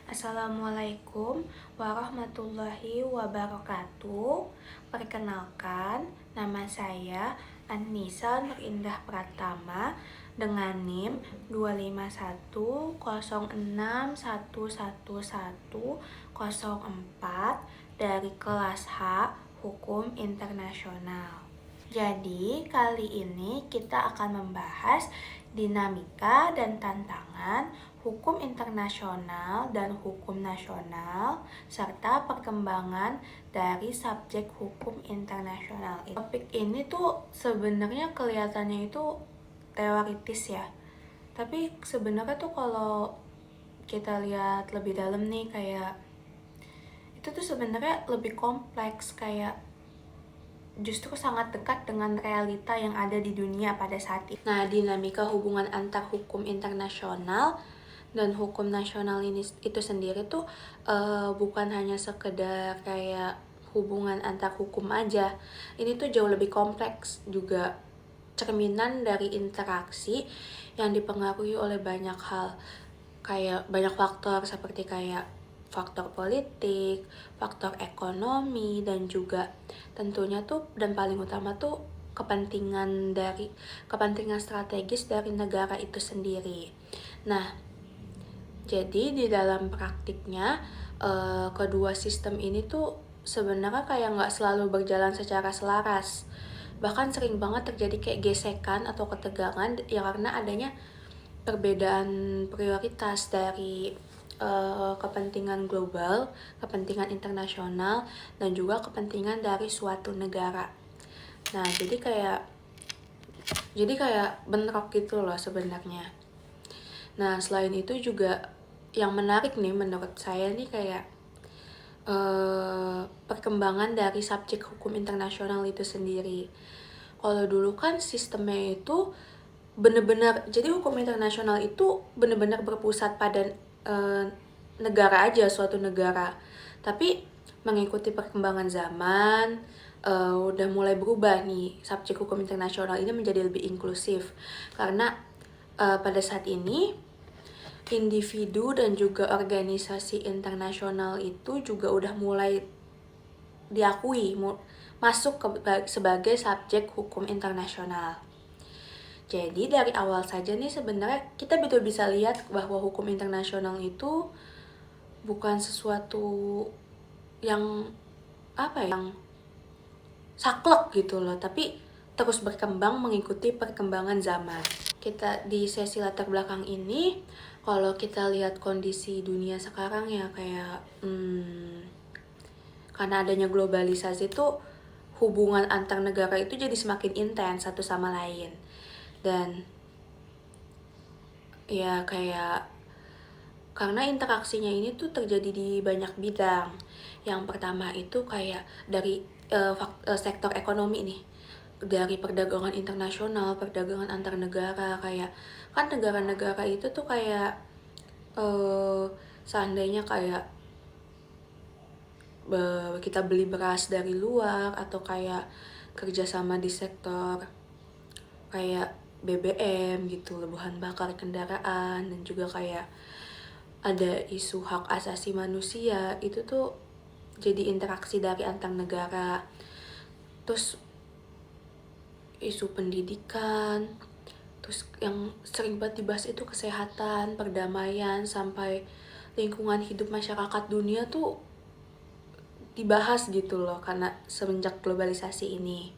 Assalamualaikum warahmatullahi wabarakatuh. Perkenalkan, nama saya Annisa Nurindah Pratama dengan NIM 251601104 dari kelas H Hukum Internasional. Jadi, kali ini kita akan membahas dinamika dan tantangan hukum internasional dan hukum nasional, serta perkembangan dari subjek hukum internasional. Topik ini tuh sebenarnya kelihatannya itu teoritis ya, tapi sebenarnya tuh kalau kita lihat lebih dalam nih, kayak itu tuh sebenarnya lebih kompleks, kayak justru sangat dekat dengan realita yang ada di dunia pada saat ini. Nah, dinamika hubungan antar hukum internasional dan hukum nasional ini itu sendiri tuh bukan hanya sekedar kayak hubungan antar hukum aja. Ini tuh jauh lebih kompleks, juga cerminan dari interaksi yang dipengaruhi oleh banyak hal, kayak banyak faktor seperti kayak faktor politik, faktor ekonomi, dan juga tentunya tuh dan paling utama tuh kepentingan strategis dari negara itu sendiri. Nah, jadi di dalam praktiknya kedua sistem ini tuh sebenarnya kayak nggak selalu berjalan secara selaras. Bahkan sering banget terjadi kayak gesekan atau ketegangan ya karena adanya perbedaan prioritas dari kepentingan global, kepentingan internasional, dan juga kepentingan dari suatu negara. Nah, jadi kayak bentrok gitu loh sebenarnya. Nah, selain itu juga yang menarik nih menurut saya nih kayak perkembangan dari subjek hukum internasional itu sendiri. Kalau dulu kan sistemnya itu benar-benar, jadi hukum internasional itu benar-benar berpusat pada negara aja, suatu negara. Tapi mengikuti perkembangan zaman, udah mulai berubah nih, subjek hukum internasional ini menjadi lebih inklusif. Karena pada saat ini, individu dan juga organisasi internasional itu juga udah mulai diakui, masuk sebagai subjek hukum internasional. Jadi dari awal saja nih sebenarnya kita betul bisa lihat bahwa hukum internasional itu bukan sesuatu yang yang saklek gitu loh, tapi terus berkembang mengikuti perkembangan zaman. Kita di sesi latar belakang ini, kalau kita lihat kondisi dunia sekarang ya kayak karena adanya globalisasi tuh hubungan antar negara itu jadi semakin intens satu sama lain. Dan ya kayak karena interaksinya ini tuh terjadi di banyak bidang. Yang pertama itu kayak dari sektor ekonomi nih, dari perdagangan internasional, perdagangan antar negara. Kayak kan negara-negara itu tuh kayak seandainya kayak kita beli beras dari luar atau kayak kerjasama di sektor kayak BBM gitu, bahan bakar kendaraan, dan juga kayak ada isu hak asasi manusia, itu tuh jadi interaksi dari antar negara. Terus isu pendidikan, terus yang sering banget dibahas itu kesehatan, perdamaian, sampai lingkungan hidup masyarakat dunia tuh dibahas gitu loh karena semenjak globalisasi ini.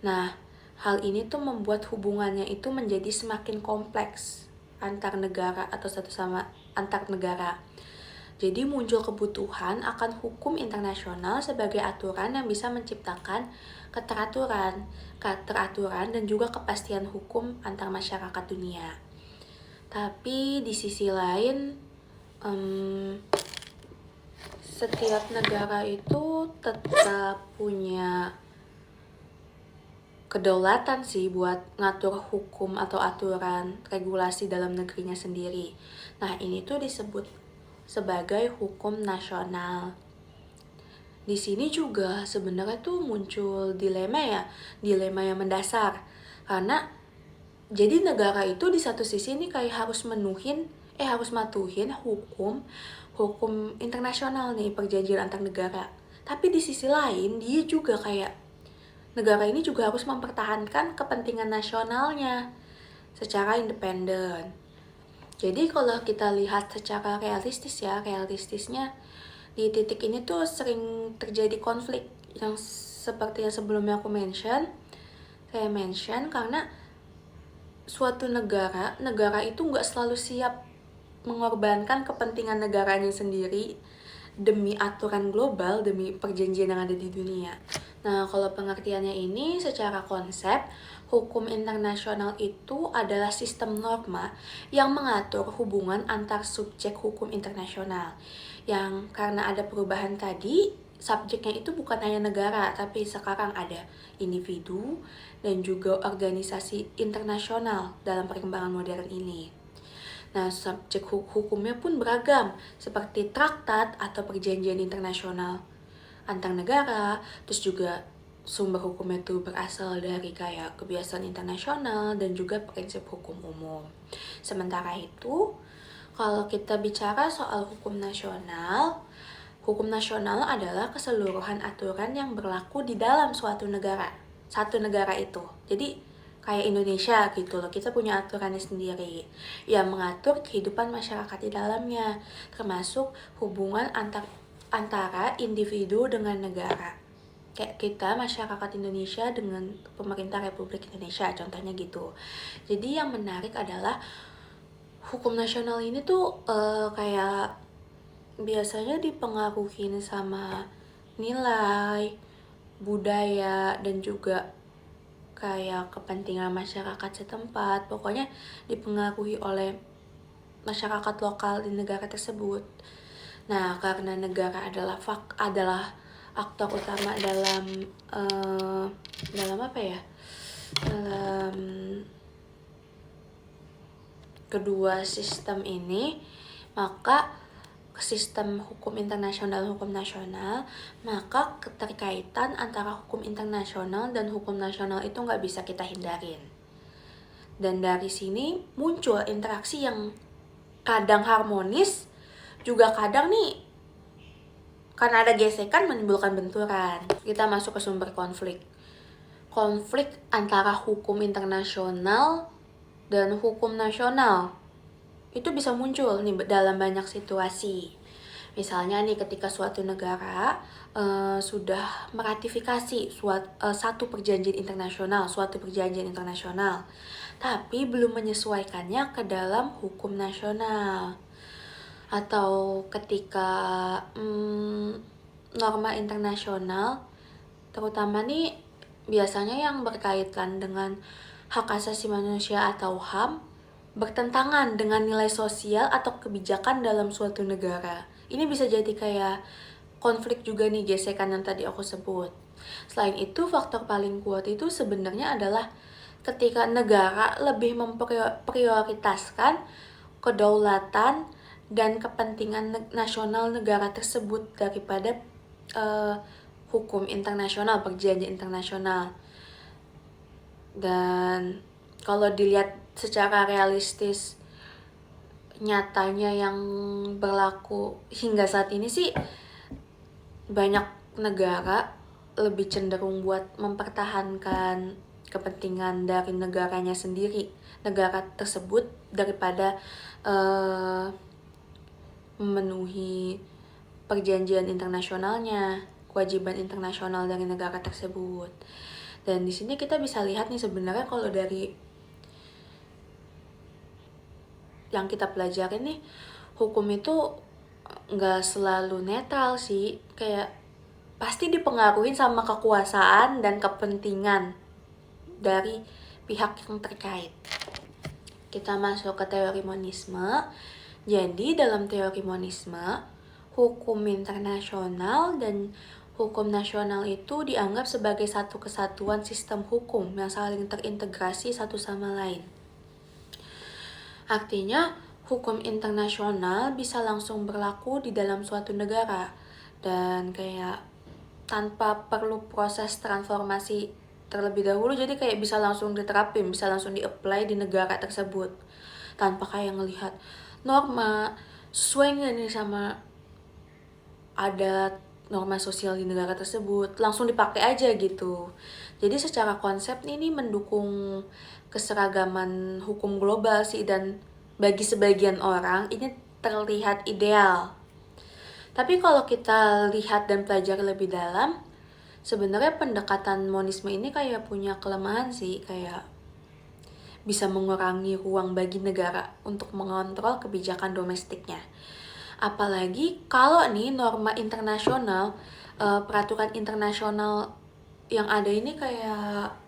Nah, hal ini tuh membuat hubungannya itu menjadi semakin kompleks antar negara atau satu sama antar negara. Jadi muncul kebutuhan akan hukum internasional sebagai aturan yang bisa menciptakan keteraturan dan juga kepastian hukum antar masyarakat dunia. Tapi di sisi lain, setiap negara itu tetap punya kedaulatan sih buat ngatur hukum atau aturan regulasi dalam negerinya sendiri. Nah, ini tuh disebut sebagai hukum nasional. Di sini juga sebenarnya tuh muncul dilema yang mendasar. Karena jadi negara itu di satu sisi ini kayak harus menuhin harus matuhin hukum internasional nih, perjanjian antar negara. Tapi di sisi lain dia juga kayak negara ini juga harus mempertahankan kepentingan nasionalnya secara independen. Jadi kalau kita lihat secara realistisnya di titik ini tuh sering terjadi konflik yang seperti yang sebelumnya aku mention karena suatu negara itu nggak selalu siap mengorbankan kepentingan negaranya sendiri demi aturan global, demi perjanjian yang ada di dunia. Nah, kalau pengertiannya ini secara konsep, hukum internasional itu adalah sistem norma yang mengatur hubungan antar subjek hukum internasional. Yang karena ada perubahan tadi, subjeknya itu bukan hanya negara, tapi sekarang ada individu dan juga organisasi internasional dalam perkembangan modern ini. Nah, subjek hukumnya pun beragam, seperti traktat atau perjanjian internasional antar negara, terus juga sumber hukumnya itu berasal dari kayak kebiasaan internasional dan juga prinsip hukum umum. Sementara itu, kalau kita bicara soal hukum nasional adalah keseluruhan aturan yang berlaku di dalam satu negara itu. Jadi kayak Indonesia gitu loh, kita punya aturannya sendiri yang mengatur kehidupan masyarakat di dalamnya, termasuk hubungan antara individu dengan negara. Kayak kita masyarakat Indonesia dengan pemerintah Republik Indonesia, contohnya gitu. Jadi yang menarik adalah hukum nasional ini tuh kayak biasanya dipengaruhi sama nilai, budaya, dan juga kayak kepentingan masyarakat setempat. Pokoknya dipengaruhi oleh masyarakat lokal di negara tersebut. Nah, karena negara adalah aktor utama dalam kedua sistem ini, maka sistem hukum internasional dan hukum nasional, maka keterkaitan antara hukum internasional dan hukum nasional itu nggak bisa kita hindarin. Dan dari sini muncul interaksi yang kadang harmonis, juga kadang nih karena ada gesekan menimbulkan benturan. Kita masuk ke sumber konflik. Konflik antara hukum internasional dan hukum nasional itu bisa muncul nih dalam banyak situasi. Misalnya nih ketika suatu negara sudah meratifikasi suatu perjanjian internasional, tapi belum menyesuaikannya ke dalam hukum nasional. Atau ketika norma internasional, terutama nih biasanya yang berkaitan dengan hak asasi manusia atau HAM, bertentangan dengan nilai sosial atau kebijakan dalam suatu negara. Ini bisa jadi kayak konflik juga nih, gesekan yang tadi aku sebut. Selain itu, faktor paling kuat itu sebenarnya adalah ketika negara lebih memprioritaskan kedaulatan dan kepentingan nasional negara tersebut daripada hukum internasional, perjanjian internasional. Dan kalau dilihat secara realistis, nyatanya yang berlaku hingga saat ini sih banyak negara lebih cenderung buat mempertahankan kepentingan dari negaranya sendiri, negara tersebut, daripada memenuhi perjanjian internasionalnya, kewajiban internasional dari negara tersebut. Dan di sini kita bisa lihat nih sebenarnya kalau dari yang kita pelajari nih, hukum itu nggak selalu netral sih, kayak pasti dipengaruhi sama kekuasaan dan kepentingan dari pihak yang terkait. Kita masuk ke teori monisme. Jadi dalam teori monisme, hukum internasional dan hukum nasional itu dianggap sebagai satu kesatuan sistem hukum yang saling terintegrasi satu sama lain. Artinya, hukum internasional bisa langsung berlaku di dalam suatu negara dan kayak tanpa perlu proses transformasi terlebih dahulu, jadi kayak bisa langsung diterapin, bisa langsung di-apply di negara tersebut tanpa kayak ngelihat norma sesuai nggak nih sama adat norma sosial di negara tersebut, langsung dipakai aja gitu. Jadi secara konsep ini mendukung keseragaman hukum global sih, dan bagi sebagian orang ini terlihat ideal. Tapi kalau kita lihat dan pelajari lebih dalam, sebenarnya pendekatan monisme ini kayak punya kelemahan sih, kayak bisa mengurangi ruang bagi negara untuk mengontrol kebijakan domestiknya. Apalagi kalau nih norma internasional, peraturan internasional yang ada ini kayak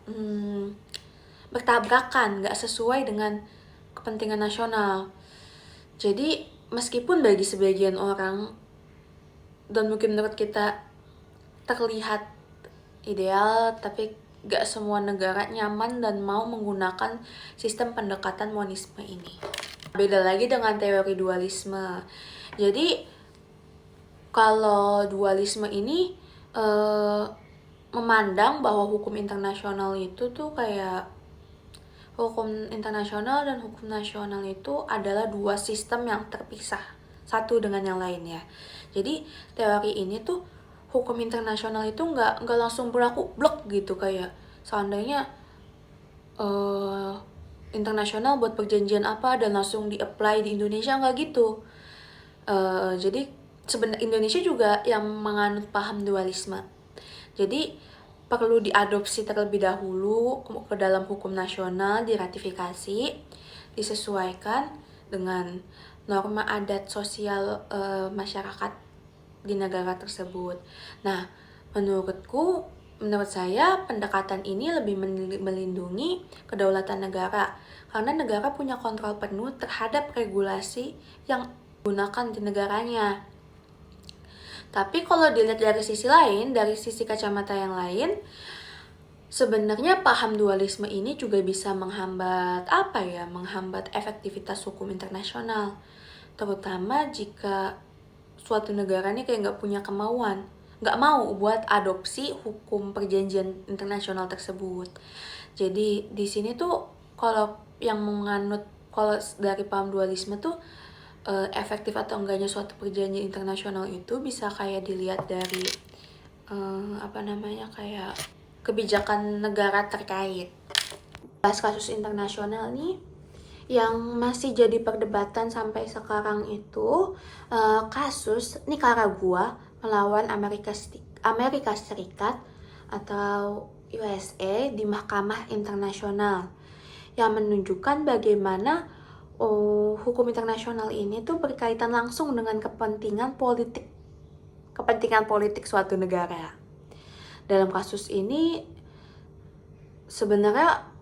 bertabrakan, nggak sesuai dengan kepentingan nasional. Jadi meskipun bagi sebagian orang dan mungkin menurut kita terlihat ideal, tapi gak semua negara nyaman dan mau menggunakan sistem pendekatan monisme ini. Beda lagi dengan teori dualisme. Jadi kalau dualisme ini memandang bahwa hukum internasional itu tuh kayak hukum internasional dan hukum nasional itu adalah dua sistem yang terpisah satu dengan yang lainnya. Jadi teori ini tuh hukum internasional itu nggak langsung berlaku blok gitu, kayak seandainya internasional buat perjanjian apa dan langsung di-apply di Indonesia, nggak gitu. Jadi sebenarnya Indonesia juga yang menganut paham dualisme. Jadi perlu diadopsi terlebih dahulu ke dalam hukum nasional, diratifikasi, disesuaikan dengan norma adat sosial masyarakat di negara tersebut. Nah, menurut saya pendekatan ini lebih melindungi kedaulatan negara, karena negara punya kontrol penuh terhadap regulasi yang digunakan di negaranya. Tapi kalau dilihat dari sisi lain, dari sisi kacamata yang lain, sebenarnya paham dualisme ini juga bisa menghambat efektivitas hukum internasional, terutama jika suatu negara nih kayak nggak mau buat adopsi hukum perjanjian internasional tersebut. Jadi di sini tuh kalau dari paham dualisme tuh efektif atau enggaknya suatu perjanjian internasional itu bisa kayak dilihat dari kayak kebijakan negara terkait. Bahas kasus internasional nih yang masih jadi perdebatan sampai sekarang itu kasus Nicaragua melawan Amerika Serikat atau USA di Mahkamah Internasional, yang menunjukkan bagaimana hukum internasional ini tuh berkaitan langsung dengan kepentingan politik suatu negara. Dalam kasus ini sebenarnya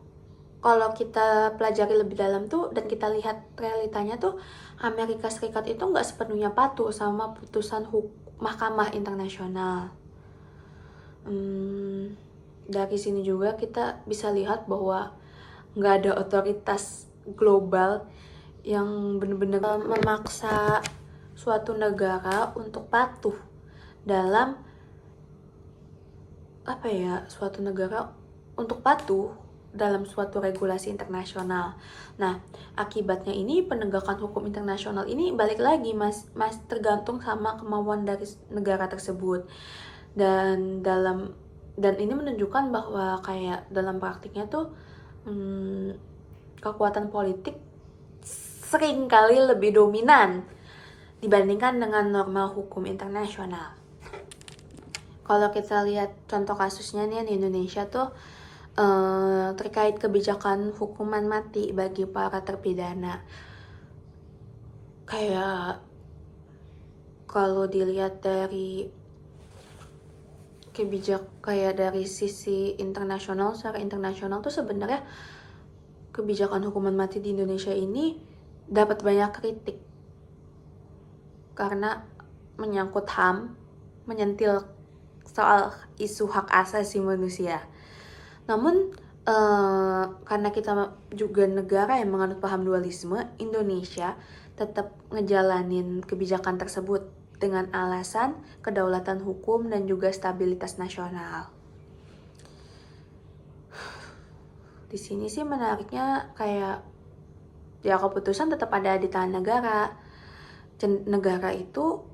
kalau kita pelajari lebih dalam tuh dan kita lihat realitanya tuh, Amerika Serikat itu nggak sepenuhnya patuh sama putusan Mahkamah Internasional. Dari sini juga kita bisa lihat bahwa nggak ada otoritas global yang benar-benar memaksa suatu negara untuk patuh dalam dalam suatu regulasi internasional. Nah, akibatnya ini penegakan hukum internasional ini balik lagi mas tergantung sama kemauan dari negara tersebut. Dan ini menunjukkan bahwa kayak dalam praktiknya tuh kekuatan politik seringkali lebih dominan dibandingkan dengan norma hukum internasional. Kalau kita lihat contoh kasusnya nih di Indonesia tuh terkait kebijakan hukuman mati bagi para terpidana. Kayak kalau dilihat dari dari sisi internasional, secara internasional tuh sebenarnya kebijakan hukuman mati di Indonesia ini dapat banyak kritik karena menyangkut HAM, menyentil soal isu hak asasi manusia. Namun karena kita juga negara yang menganut paham dualisme, Indonesia tetap ngejalanin kebijakan tersebut dengan alasan kedaulatan hukum dan juga stabilitas nasional. Di sini sih menariknya kayak ya keputusan tetap ada di tangan negara. Negara itu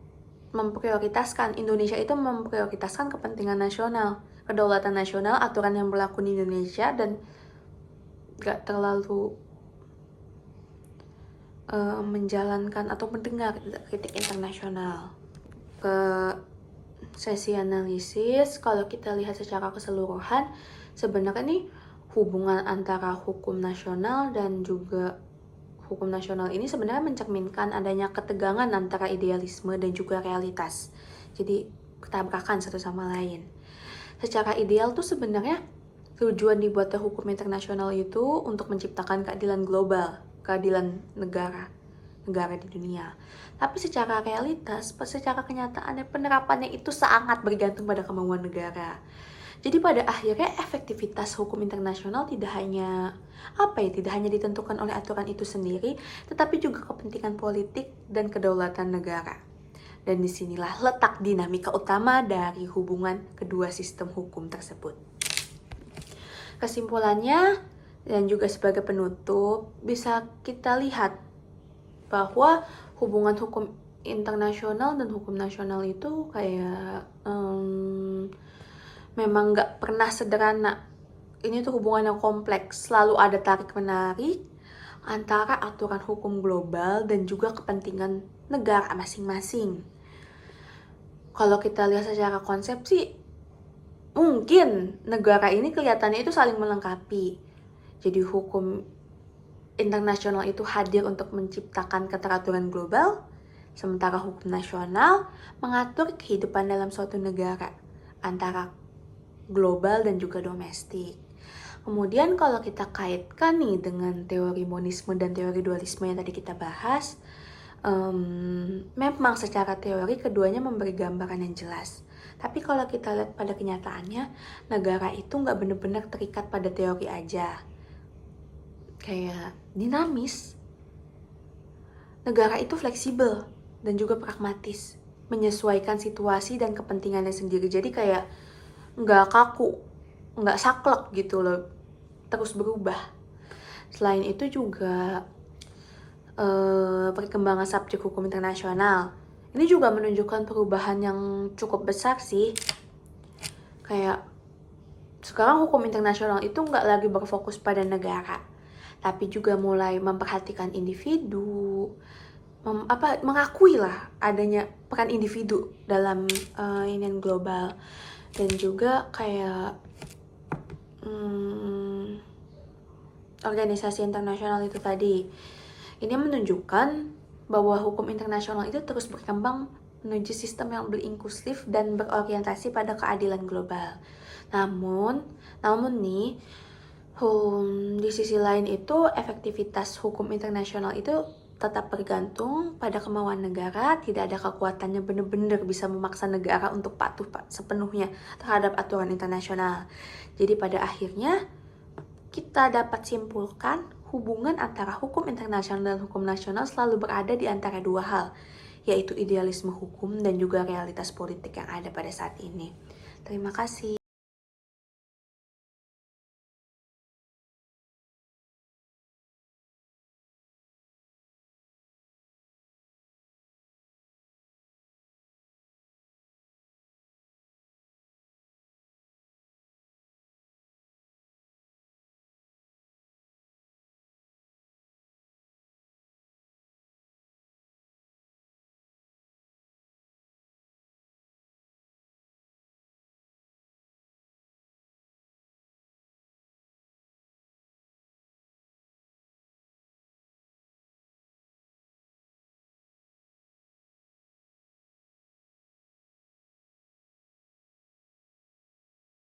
Indonesia itu memprioritaskan kepentingan nasional, kedaulatan nasional, aturan yang berlaku di Indonesia, dan gak terlalu menjalankan atau mendengar kritik internasional. Ke sesi analisis, kalau kita lihat secara keseluruhan, sebenarnya nih hubungan antara hukum nasional dan juga hukum nasional ini sebenarnya mencerminkan adanya ketegangan antara idealisme dan juga realitas. Jadi bertabrakan satu sama lain. Secara ideal tuh sebenarnya tujuan dibuatnya hukum internasional itu untuk menciptakan keadilan global, keadilan negara di dunia. Tapi secara realitas, secara kenyataannya, penerapannya itu sangat bergantung pada kemauan negara. Jadi pada akhirnya efektivitas hukum internasional tidak hanya ditentukan oleh aturan itu sendiri, tetapi juga kepentingan politik dan kedaulatan negara. Dan disinilah letak dinamika utama dari hubungan kedua sistem hukum tersebut. Kesimpulannya dan juga sebagai penutup, bisa kita lihat bahwa hubungan hukum internasional dan hukum nasional itu kayak memang gak pernah sederhana. Ini tuh hubungan yang kompleks, selalu ada tarik-menarik antara aturan hukum global dan juga kepentingan negara masing-masing. Kalau kita lihat secara konsepsi, mungkin negara ini kelihatannya itu saling melengkapi. Jadi hukum internasional itu hadir untuk menciptakan keteraturan global, sementara hukum nasional mengatur kehidupan dalam suatu negara antara global dan juga domestik. Kemudian kalau kita kaitkan nih dengan teori monisme dan teori dualisme yang tadi kita bahas, memang secara teori keduanya memberi gambaran yang jelas. Tapi kalau kita lihat pada kenyataannya, negara itu nggak benar-benar terikat pada teori aja. Kayak dinamis. Negara itu fleksibel dan juga pragmatis, menyesuaikan situasi dan kepentingannya sendiri. Jadi kayak nggak kaku, nggak saklek gitu loh, terus berubah. Selain itu juga perkembangan subjek hukum internasional ini juga menunjukkan perubahan yang cukup besar sih. Kayak sekarang hukum internasional itu nggak lagi berfokus pada negara, tapi juga mulai memperhatikan individu, mengakui lah adanya peran individu dalam inian global, dan juga kayak organisasi internasional itu tadi. Ini menunjukkan bahwa hukum internasional itu terus berkembang menuju sistem yang berinklusif dan berorientasi pada keadilan global. Namun nih, di sisi lain itu efektivitas hukum internasional itu tetap bergantung pada kemauan negara. Tidak ada kekuatan yang benar-benar bisa memaksa negara untuk patuh sepenuhnya terhadap aturan internasional. Jadi pada akhirnya kita dapat simpulkan hubungan antara hukum internasional dan hukum nasional selalu berada di antara dua hal, yaitu idealisme hukum dan juga realitas politik yang ada pada saat ini. Terima kasih.